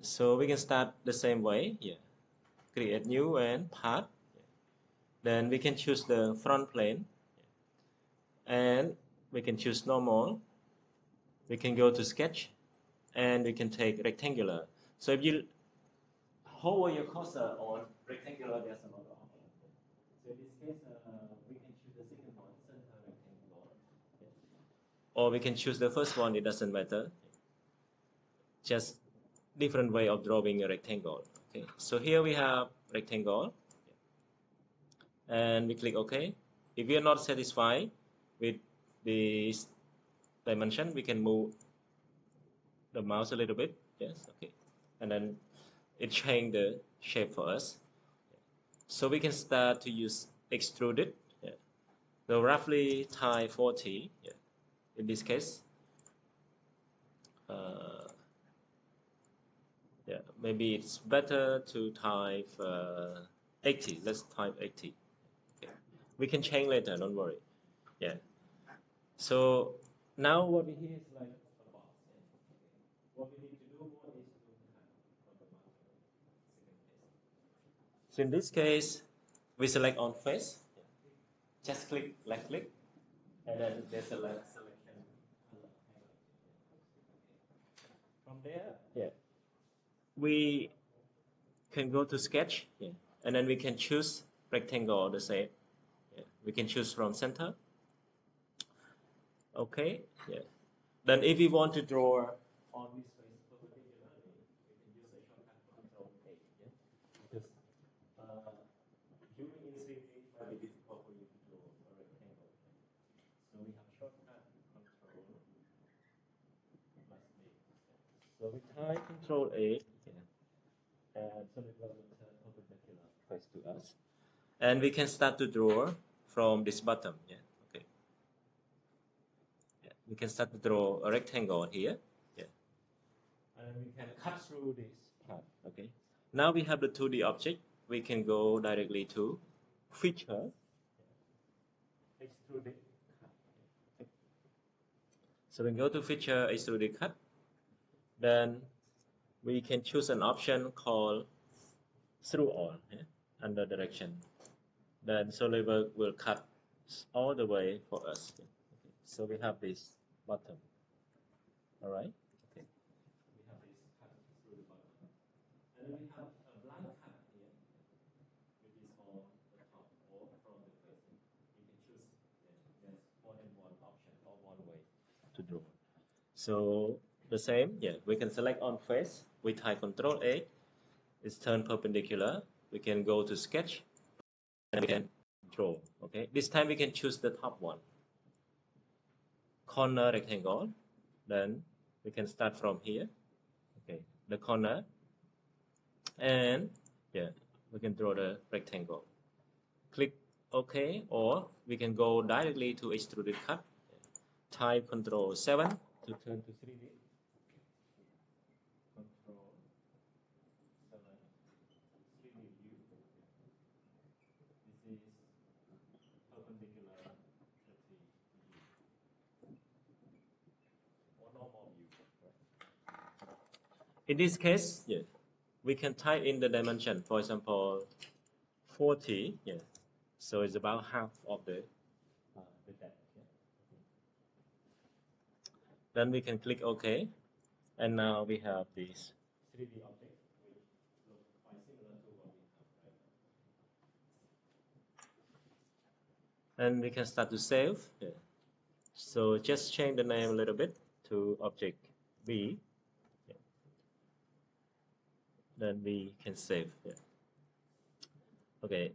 So we can start the same way. Yeah. Create new and path. Then we can choose the front plane, and we can choose normal. We can go to sketch, and we can take rectangular. So if you hover your cursor on rectangular, there's a lot of options. So in this case, we can choose the second one, center rectangular. Or we can choose the first one, it doesn't matter. Just different way of drawing a rectangle. Okay, so here we have rectangle, and we click OK. If we are not satisfied with this dimension, we can move the mouse a little bit. Yes, okay, and then it change the shape for us. So we can start to use extruded. Yeah. So roughly type 40. Yeah. In this case, yeah, maybe it's better to type 80. Let's type 80. Okay. We can change later, don't worry. Yeah. So now what we hear is like a box. What we need to do is to cut from the bottom. So in this case, we select on face. Just click left click, and then there's a left selection. From there, yeah, we can go to sketch, yeah, and then we can choose rectangle the same. Yeah. We can choose from center. Okay, yeah. Then if we want to draw on this face perpendicularly, we can use a shortcut Control A. Yeah? Because viewing in 3D it might be difficult for you to draw a rectangle. So we have shortcut Control plus A. So we type Control A, yeah, and so it will turn perpendicular face to us. And we can start to draw from this bottom. Yeah, okay. Yeah, we can start to draw a rectangle here. Yeah, and we can cut through this part. Okay. Now we have the 2D object. We can go directly to feature, extruded cut. So we go to feature extruded cut. Then we can choose an option called through all, yeah, under direction. Then SolidWorks will cut all the way for us. Yeah. Okay. So we have this bottom. All right. Okay. We have this cut through the bottom, and then we have a blank cut here, which is on the top or from the face. You can choose. There's more than one option or one way to draw. So the same. Yeah. We can select on face. We type Control A. It's turned perpendicular. We can go to sketch, and we can draw. Okay. This time we can choose the top one. Corner rectangle. Then we can start from here. Okay, the corner, and yeah, we can draw the rectangle. Click OK, or we can go directly to extruded cut. Type Control 7 to turn to 3D. Control 7, 3D view. This is perpendicular 30 view or normal view. In this case, yeah, we can type in the dimension. For example, 40. Yeah, so it's about half of the depth. Yeah. Then we can click OK, and now we have this 3D object, which looks quite similar to what we have right now. And we can start to save. Yeah. So just change the name a little bit to object B. Yeah. Then we can save. Yeah. Okay.